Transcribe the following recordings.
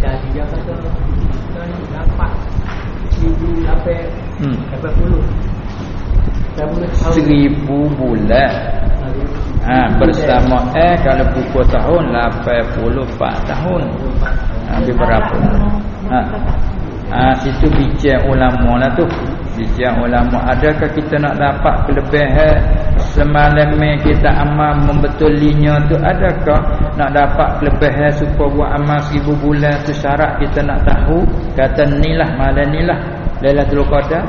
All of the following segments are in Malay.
Jadi dia kata kita ni dapat 1,880. 1,000 bulan. Bersama kalau pukul tahun 84 tahun. Habis berapa? Situ bincang ulama lah tu. Bincang ulama, adakah kita nak dapat kelebihan semalam kita amal membetulinya tu, adakah nak dapat kelebihan supaya buat amal 1,000 bulan tu syarat kita nak tahu kata nilah malam nilah Lailatul Qadar.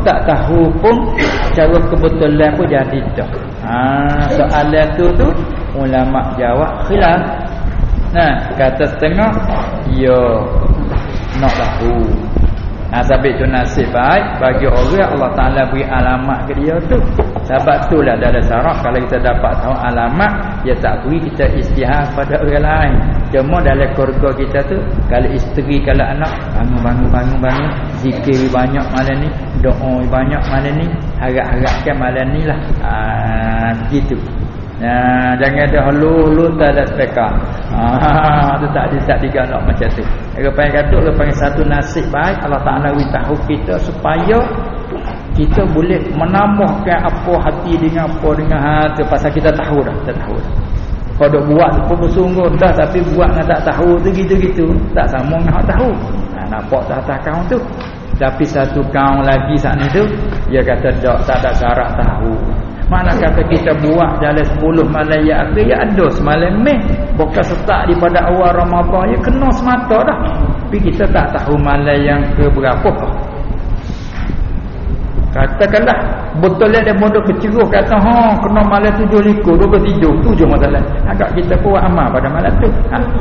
Tak tahu pun cara kebetulan pun jadi dah. Soalan tu ulama jawab khilaf. Kata setengah ya nak tahu. Sebab itu nasib baik bagi orang Allah Ta'ala beri alamat ke dia tu. Sebab itulah dalam syarat kalau kita dapat tahu alamat, dia tak beri kita istihad pada orang lain. Cuma dalam keluarga kita tu, kalau isteri kalau anak bangun, zikir banyak malam ni, doa banyak malam ni, harap-harapkan malam ni lah. Begitu. Jangan ada hulu tak ada spekar. Tu tak digalak macam tu. Orang panggil gaduh, orang panggil satu nasib baik Allah Ta'ala beritahu kita supaya kita boleh menambahkan apa hati dengan hati. Pasal kita tahu dah. Kalau buat pun bersungguh dah, tapi buat dengan tak tahu tu gitu-gitu, tak sama dengan tak tahu. Nampak tak kaum tu. Tapi satu kaum lagi saat ni tu, dia kata tak ada syarat tahu. Mana kata kita buat dalam 10 malam yang akhir, ya ada semalam bukan start daripada awal Ramadan, ya kena semata dah. Tapi kita tak tahu malam yang ke berapa. Katakanlah betul dia bodoh keceruh kata kena malam 7 likur 23 tu je masalah. Agak kita pun amal pada malam tu.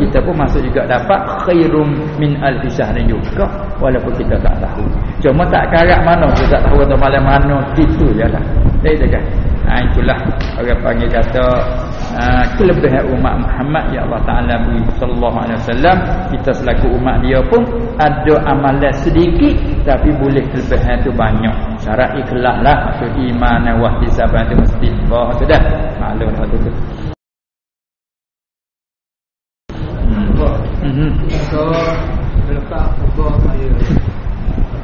Kita pun masuk juga dapat khairum min alfi syahrin juga walaupun kita tak tahu. Cuma tak karat mana kita tak tahu atau malam mana, itu jelah. Baik kan? Itulah orang panggil kata kelebihan umat Muhammad ya Allah Ta'ala beri sallallahu alaihi wasallam. Kita selaku umat dia pun ada amalan sedikit tapi boleh kelebihan tu banyak. Syarat ikhlas lah, tu iman dan wahtisaban tu mesti sudah maklum lah tu. So letak ubah saya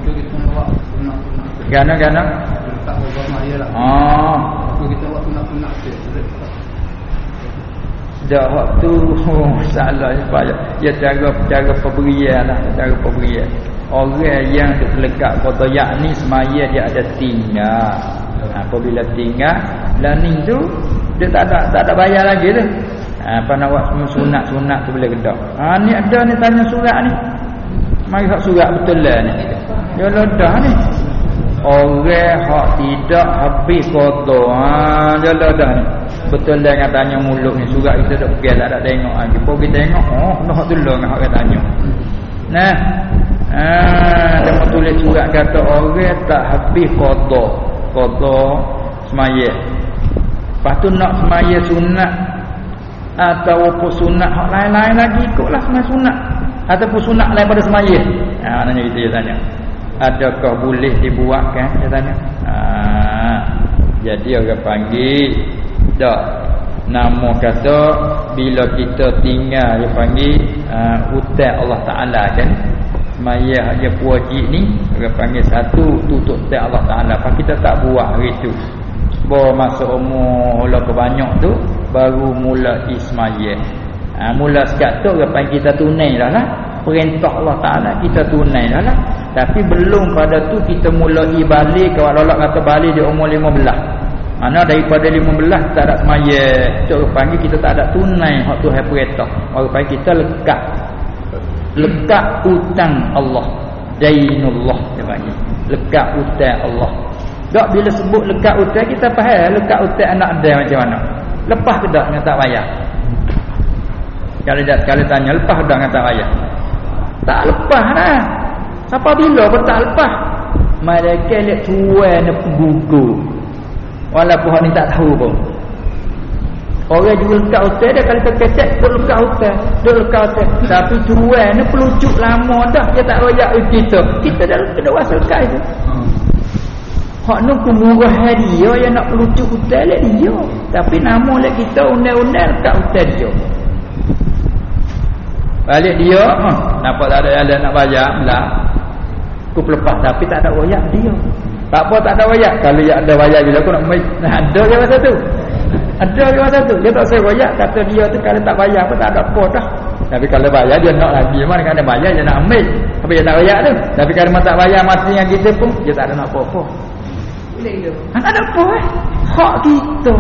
tu kita buat sunat-sunat gana letak ubah saya lah. Tu kita buat sunat-sunat dah waktu salah ya cara pemberian lah, cara pemberian. Orang yang terlekat kota yakni semaya dia ada tinggal. Apabila tinggal laning tu dia tak ada bayar lagi tu. Apa nak buat sunat-sunat tu boleh gedak. Ni ada ni tanya surat ni. Mari hak surat betul lah ni. Dia ledah ni. Orang hak tidak habis kota. Dia ledah ni. Betul lah yang tanya mulut ni. Surat kita dah pergi tak ada tengok lagi. Pun kita tengok nak tu lah dengan hak tanya. Dia tulis surat kata orang tak habis kota semaya. Lepas tu nak semaya sunat ataupun sunat hak lain-lain lagi ikutlah semaya sunat ataupun sunat lain pada semaya. Maknanya itu dia tanya. Adakah boleh dibuatkan? Dia tanya. Jadi orang panggil tak nama kata bila kita tinggal dia panggil hutang Allah Ta'ala kan. Semaya dia wajib ni orang panggil satu tutup hutang Allah Ta'ala. Apa kita tak buat hari tu, baru masuk umur lah kebanyak tu baru mula ismaya. Mula sekat tu orang panggil kita tunai dah lah perintah Allah Ta'ala, kita tunai dah lah. Tapi belum pada tu kita mula balik. Kalau Allah kata balik di umur 15, mana daripada 15 tak ada semaya. Orang panggil kita tak ada tunai hak tu hai perintah. Orang panggil kita lekat hutang Allah, dainullah dia panggil. Lekat hutang Allah. Tak bila sebut lekat hutang kita faham lekat hutang anak dia macam mana. Lepas ke tak dengan tak bayar? Kalau tanya lepas dah dengan tak bayar? Tak lepas dah. Siapa bila pun tak lepas. Mereka lihat tuan nak gugur. Walaupun hak ni tak tahu pun. Orang jual lekat hotel dia kalau terkecek pun lekat hotel. Dia lekat hotel. Tapi tuan ni pelucuk lama dah. Dia tak royak kita. Kita dah kena wasal lekat itu. Hak ni kumurah dia yang nak pelucuk hotel lah dia. Tapi nama lah kita undang-undang lekat hotel dia. Balik dia, nampak tak ada jalan nak bayar lah. Aku pelepas tapi tak ada royak dia. Tak apa tak ada royak. Kalau ya ada royak bila aku nak mai, ada je masa tu. Ada je masa tu. Dia tak saya royak kata dia tu kalau tak bayar pun tak ada apa dah. Tapi kalau bayar dia nak lagi. Mana kalau ada bayar dia nak ambil. Tapi dia tak royak tu. Tapi kalau tak bayar mati dengan kita pun dia tak ada nak apa-apa. Tak ada apa hak kita.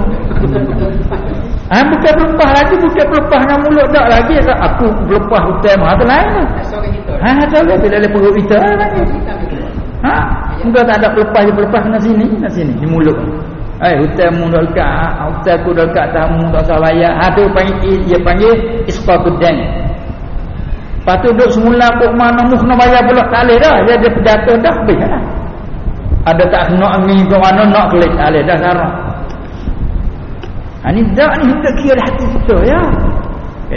Bukan pelepah lagi, bukan pelepah dengan mulut tak lagi. Aku pelepah hutang mah tu lain tu. Tak ada bila ada perut kita lagi. Muka tak ada pelepah kena sini di mulut. Hutang mu dah dekat, hutang aku dah dekat tamu tak usah bayar. Tu dia panggil isqatud dain. Lepas tu duduk semula pun mana mu kena bayar pula tak boleh dah. Dia ada jatuh dah habis dah. Ada tak kena angin ke mana nak kelik alih dah sekarang. Ni dak ni hendak kira hati kita ya.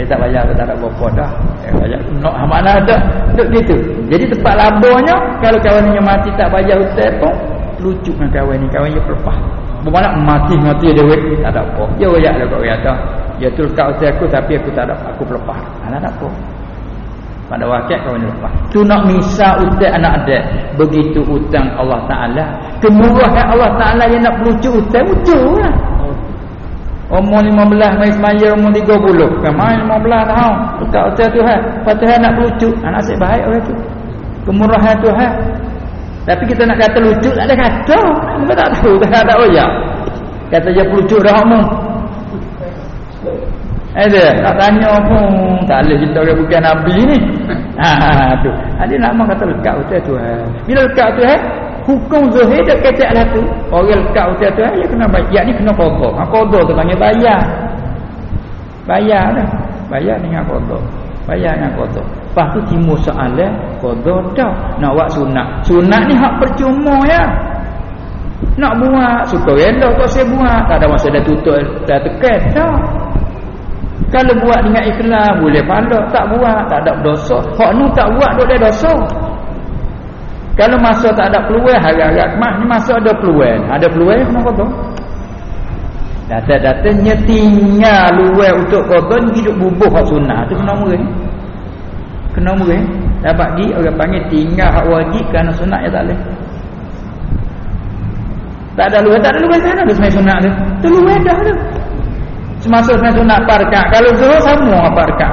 Tak bayar ke tak ada apa-apa dah. Bayar nak mana ada duk gitu. Jadi tempat labornya kalau kawannya mati tak bayar hutang pun lucu dengan kawan ni, kawan dia pelepah. Bermakna mati dia duit tak ada apa. Dia royak lah kau kata. Dia tu lekat hutang aku tapi aku tak ada, aku pelepah. Tak ada apa. Pada wakil kawan dia lepas. Tu nak misal hutang anak adik. Begitu hutang Allah Ta'ala. Kemurahan Allah Ta'ala yang nak melucu hutang, lucu lah. Umur 15 mai semaya umur 30. Kan mai 15 tahun. Dekat hotel Tuhan. Lepas Tuhan nak lucu. Nasib baik orang tu. Kemurahan Tuhan. Tapi kita nak kata lucu tak ada kata. Kita tak tahu. Tak ada oyak. Kata je lucu dah umum. Nak tanya pun tak boleh kita orang bukan Nabi ni. Tu. Dia nak kata lekat hotel Tuhan. Bila lekat Tuhan, hukum zahir dah kecek lah tu. Orang lekat hotel Tuhan, dia kena bayar. Ni kena qadha. Qadha tu panggil bayar. Bayar dah. Bayar dengan qadha. Bayar dengan qadha. Lepas tu timbul soalan, qadha dah. Nak buat sunat. Sunat ni hak percuma ya. Nak buat, suka rela tak saya buat. Tak ada masa dah tutup, dah tekan dah. Kalau buat dengan ikhlas boleh pahala, tak buat tak ada dosa. Hak ni tak buat dok ada dosa. Kalau masa tak ada peluang, harap-harap mak ni masa ada peluang. Ada peluang kena qadha. Data-datanya tinggal luar untuk qadha ni hidup bubuh hak sunnah tu kena murih. Kena murih. Dapat di orang panggil tinggal hak wajib kerana sunat ya tak boleh. Tak ada luar sana tu semai sunat tu. Tu luar dah tu. Semasa sunat parkat. Kalau zuhur sama dengan parkat.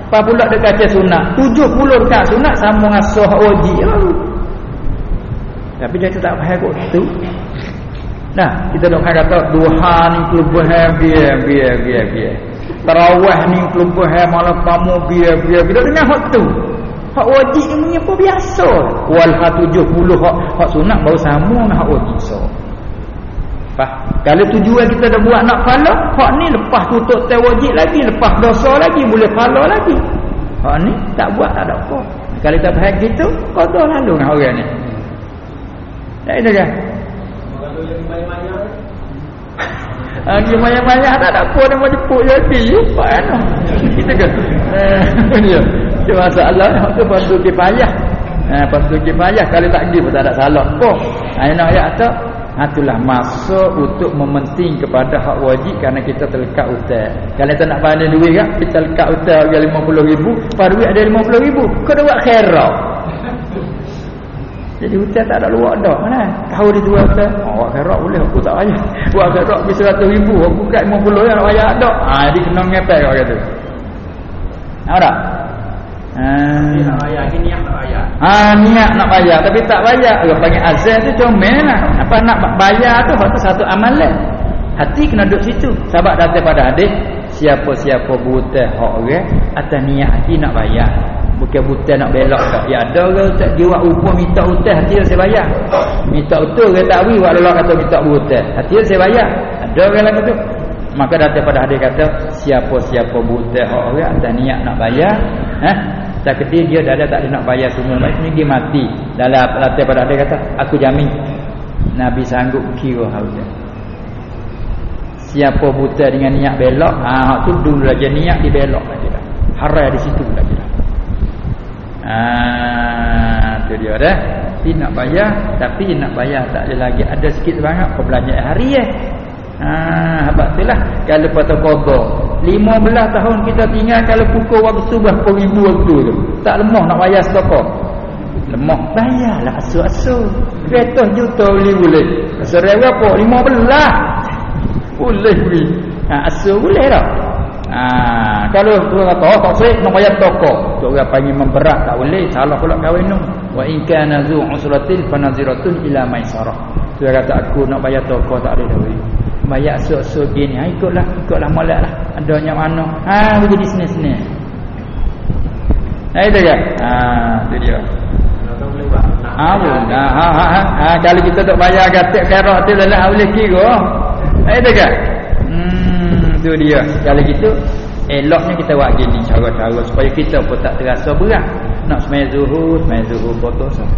Apa pula dekat sunat 70 dekat sunat sama dengan sah wajib lalu. Tapi dia tak faham kot tu. Nah, kita dok kata duha ni pelubuhan biar. Tarawih ni pelubuhan malam tamu biar. Kita dengar hak tu. Hak wajib ni apa biasa. Wal 70 hak sunat baru sama dengan hak wajib. So. Kalau tujuan kita dah buat nak pahala, hak ni lepas tutup teh wajib lagi, lepas dosa lagi, boleh pahala lagi. Hak ni tak buat tak ada apa. Kalau kita faham gitu, qadha lalu dengan orang ni. Tak ada kan? Dia banyak-banyak tak ada apa dia mau jemput jadi. Pak kan? Kita kan. Dia. Itu masalah hak tu bantu kifayah. Bantu kifayah kalau tak pergi pun tak ada salah. Apa? Nak ayat tu itulah masa untuk mementing kepada hak wajib kerana kita terlekat hutang. Kalau kita nak pandai duit kan, kita lekat hutang harga 50,000, pada duit ada 50,000. Kau dah buat khairah. Jadi hutang tak ada luar dah mana. Kau dia jual hutang, buat khairah boleh aku tak payah. Buat khairah habis 100,000, aku kat 50 yang nak bayar dak. Dia kena ngepek kau kata. Nampak tak? Nak bayar, niat nak bayar. Niat nak bayar tapi tak bayar. Orang panggil azan tu comel lah. Apa nak bayar tu satu amalan. Hati kena duduk situ. Sebab datang pada hadis, siapa-siapa buta hak orang atas niat hati nak bayar. Bukan buta nak belak tak. Ya ada orang tak jiwa upah minta hutang hati dia saya bayar. Minta hutang orang tak beri, wak Allah kata minta hutang. Hati dia saya bayar. Ada orang lain kata. Maka datang pada hadis kata siapa-siapa buta hak orang atas niat nak bayar, tak ketika dia dah tak nak bayar semua baik ni dia mati. Dalam latih pada dia kata aku jamin Nabi sanggup kira haudah. Siapa buta dengan niat belok, tu dulu lagi niat di belok lagi dah. Haram di situ lagi dah. Tu dia dah. Dia nak bayar tapi nak bayar tak ada lagi ada sikit banyak perbelanjaan harian. Habaq itulah kalau patut qadha 15 tahun kita tinggal kalau pukul waktu berapa ribu waktu tu. Tak lemah nak bayar sedekah. Lemah bayarlah asuh-asuh. 100 juta boleh. Serai berapa? 15. Boleh beri. Asuh boleh tak? Kalau tu kata tak sahih nak bayar toko. Tu orang panggil memberat tak boleh. Salah pula kahwin tu. Wa in kana zu usratin fanaziratun ila maisarah. Tu kata aku nak bayar toko tak ada duit. Bayar asuh-asuh gini. Ikutlah molek lah. Adanya mana? Jadi sini-sini. Itu kan? Tu dia. Kalau kita tak bayar gatik kerak tu dalam boleh kira. Itu kan? Tu dia. Kalau gitu eloknya kita buat gini cara-cara supaya kita pun tak terasa berat. Nak sembahyang zuhur kotor sah.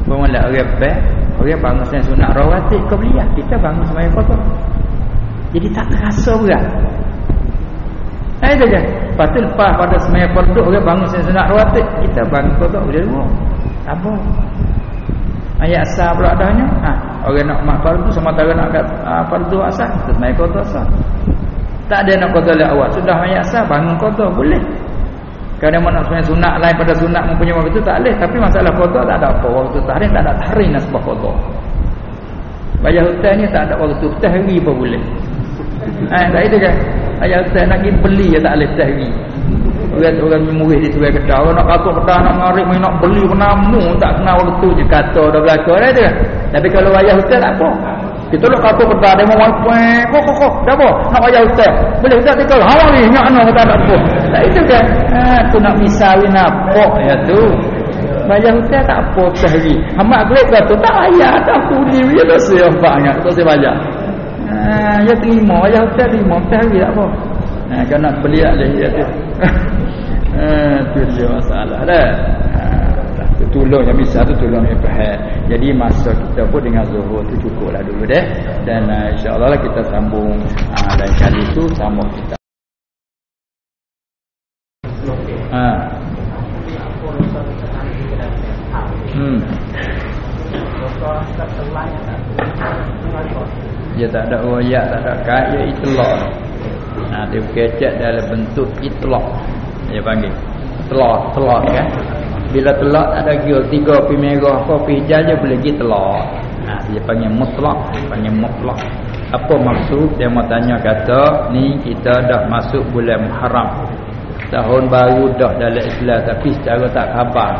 Pemula orang baik, orang bangun sembahyang sunat rawatib qabliyah, kita bangun sembahyang kotor. Jadi tak terasa berat. Itu je. Lepas tu lepas pada sembahyang fardu orang bangun sembahyang sunat rawatib, kita bangun kotor boleh dua. Apa? Ayat asar pula adanya. Orang nak mak fardu sama tara nak kat fardu asar, sembahyang kotor asar. Tak ada nak kotor le awal. Sudah ayat asar bangun kotor boleh. Kadang nak sembahyang sunat lain pada sunat mempunyai waktu tak boleh, tapi masalah kotor tak ada apa. Waktu tahrim tak ada tahrim nak sebab kotor. Bayar hutang ni tak ada waktu tahrim pun boleh. Tak itu kan. Ayat hutang nak pergi beli ya tak boleh tahrim. Orang murid di tuai kedai, orang nak kata kedai nak ngarik nak beli penamu tak kena waktu je kata dah belaka dah tu. Tapi kalau bayar hutang tak apa. Kita nak kata kedai dia mau kok dah apa nak bayar hutang. Boleh tak kita hawa ni nak ana kata tak apa. Tak itu kan. Tu nak misawi nampak ya tu. Bayar hutang tak apa sehari. Hamak grade kata tak bayar tak kuli dia dah siap banyak tak saya bayar. Ya terima bayar hutang terima sehari tak apa. Kalau nak beli ada dia tu. Tu dia masalah dah. Tolong yang bisa tu tolong yang faham. Jadi masa kita pun dengan zuhur tu cukuplah dulu deh. Dan insya-Allah kita sambung lain kali tu sambung kita. Dia tak ada royak, tak ada kaya itlaq. Dia kecek dalam bentuk itlaq. Dia panggil telak kan. Bila telak ada kira 3 pi merah apa pi hijau je boleh pergi telak. Dia panggil mutlak, Apa maksud? Dia mau tanya kata, ni kita dah masuk bulan Muharram. Tahun baru dah dalam Islam tapi secara tak khabar.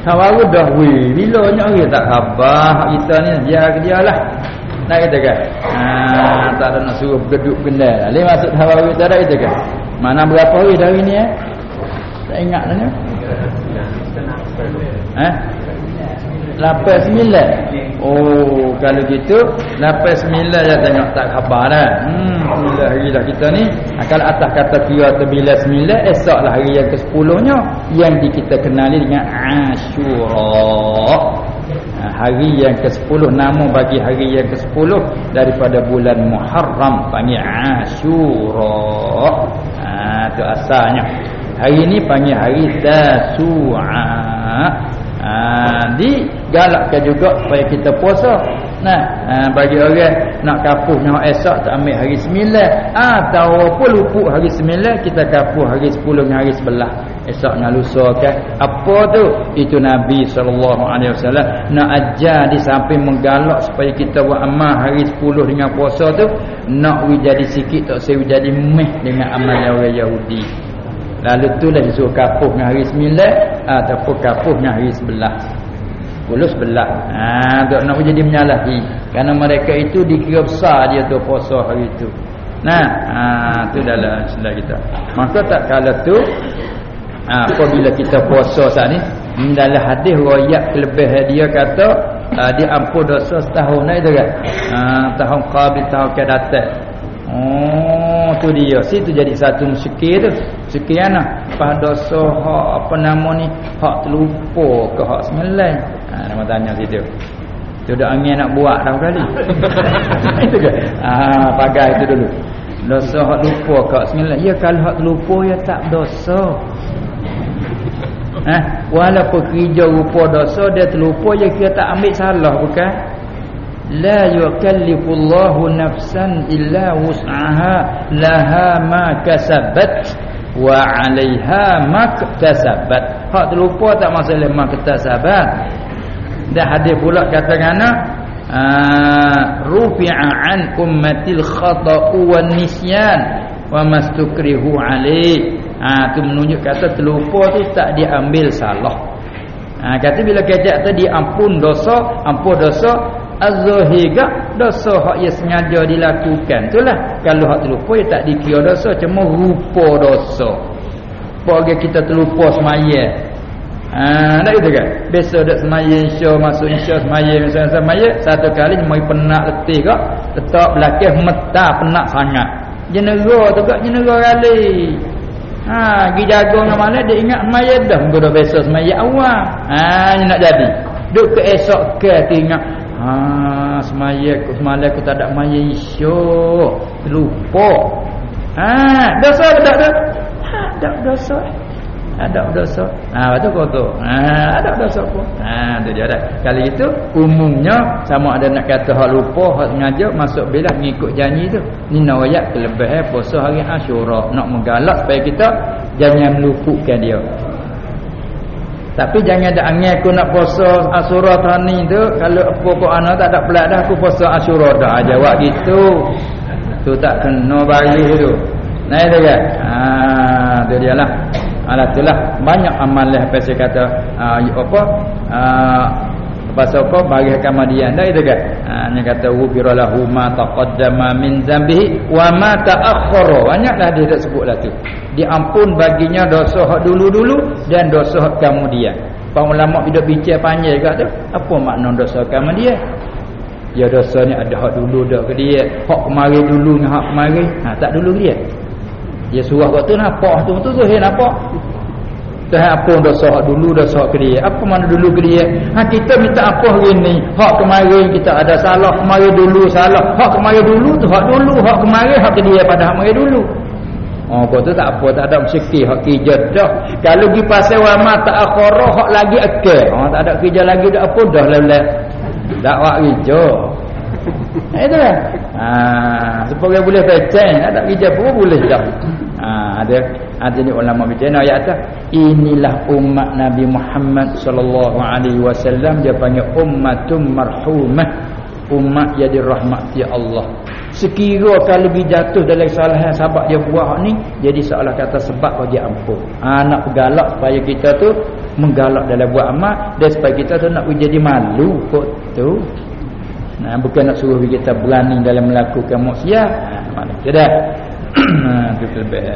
Tahun baru dah bila nyari tak khabar kita ni dia lah. Nak kata kan? Tak ada nak suruh bergeduk benda. Lain masuk tahun baru tak ada kata kan? Mana berapa hari dari ni tak ingat dah ni. 89. Oh, kalau gitu 89 dia tengok tak khabar dah. Hari dah kita ni. Kalau atas kata kira 9 esoklah hari yang ke-10-nya yang kita kenali dengan Ashura. Hari yang ke-10 nama bagi hari yang ke-10 daripada bulan Muharram panggil Ashura. Tu asalnya. Hari ni panggil hari Tasu'a. Digalakkan juga supaya kita puasa. Bagi orang nak kapuh nak esok tak ambil hari 9 atau apa luput hari 9 kita kapuh hari 10 dengan hari 11 esok dengan lusa kan. Apa tu? Itu Nabi SAW nak ajar di samping menggalak supaya kita buat amal hari 10 dengan puasa tu nak jadi sikit tak saya jadi meh dengan amal orang Yahudi. Lalu tu dah disuruh kapuh dengan hari 9 ataupun kapuh dengan hari 11. 11. Tak nak jadi menyalahi. Kerana mereka itu dikira besar dia tu puasa hari itu. Tu dalam Islam kita. Maka tak kala tu apabila kita puasa saat ni dalam hadis riwayat kelebihan dia kata dia ampun dosa setahun itu kan. Tahun qabil tahun ke datang. Tu dia. Situ jadi satu musykil tu. Sekian pas dosa hak apa nama ni hak terlupa ke hak 9. Nama tanya situ. Tu dah angin nak buat dah kali. Itu ke? Pagai itu dulu. Dosa hak lupa ke hak 9. Ya kalau hak terlupa ya tak dosa. Walaupun kerja rupa dosa dia terlupa je kira tak ambil salah bukan? la yukallifullahu nafsan illa wus'aha laha ma kasabat wa 'alaiha ma kasabat. Hak terlupa tak masalah ma kasabat. Dan hadis pula kata ngana rufi'a an ummatil khata'u wan nisyan wa mastukrihu alaih. Tu menunjuk kata terlupa tu tak diambil salah. Kata bila kejap tu diampun dosa, ampun dosa az-zahir dosa hak ia sengaja dilakukan. Itulah kalau hak terlupa ia tak dikira dosa, cuma rupa dosa. Bagi kita terlupa semaya. Tak gitu kan? Besok dak semaya insya masuk insya semaya misalnya semaya satu kali mai penat letih kak, tetap belakang meta penat sangat. Jenera tu kak jenera kali. Pergi jaga dengan mana dia ingat semaya dah, muka dah besok semaya awal. Ni nak jadi. Duk ke esok ke ingat semaya aku semalam aku tak ada semaya insya. Terlupa. Dosa tak ada? Tak dosa. Ada dosa. Lepas tu kau tu. Ada dosa pun. Tu dia dah. Kali itu umumnya sama ada nak kata hak lupa, hak sengaja masuk bila mengikut janji tu. Ni nawayat kelebihan puasa hari Asyura, nak menggalak supaya kita jangan meluputkan dia. Tapi jangan ada angin aku nak puasa Asyura tahun ni tu, kalau apa-apa anak tak ada pelak dah aku puasa Asyura dah. Jawab gitu. Tu tak kena bagi tu. Nah itu kan. Tu dia lah. Itulah banyak amalan apa saya kata pasal apa bagi kemudian dah itu kan. Dia kata wubira lahu ma taqaddama min dzambihi wa ma ta'akhkhara. Banyaklah dia dah sebutlah tu. Diampun baginya dosa hak dulu-dulu dan dosa hak kemudian. Para ulama hidup bincang panjang kat tu. Apa makna dosa kemudian? Ya dosa ni ada hak dulu dah ke dia. Hak kemari dulu dengan hak kemari. Tak dulu ke dia. Dia suruh waktu nampak tu nampak. Dah apa dosa hak dulu dosa hak ke dia. Apa mana dulu ke dia? Kita minta apa hari ni? Hak kemarin kita ada salah, kemarin dulu salah. Hak kemarin dulu tu hak dulu, hak kemarin hak ke dia pada hak kemarin dulu. Kau tu tak apa, tak ada mesti hak kerja dah. Kalau pergi pasal wa ma ta'akhkhara hak lagi akal. Tak ada kerja lagi dah apa dah lelah. Dakwah kerja. Itulah. Supaya boleh pecah, tak kerja pun boleh dah. Ada ni ulama bincang ayat atas. Inilah umat Nabi Muhammad sallallahu alaihi wasallam, dia panggil ummatum marhumah, umat yang dirahmati Allah. Sekira kalau dia jatuh dalam kesalahan sebab dia buat ni, jadi seolah kata sebab bagi ampun. Nak bergalak supaya kita tu menggalak dalam buat amal, dan supaya kita tu nak jadi malu kot tu. Bukan nak suruh kita berani dalam melakukan maksiat. Mana tidak. Itu lebih.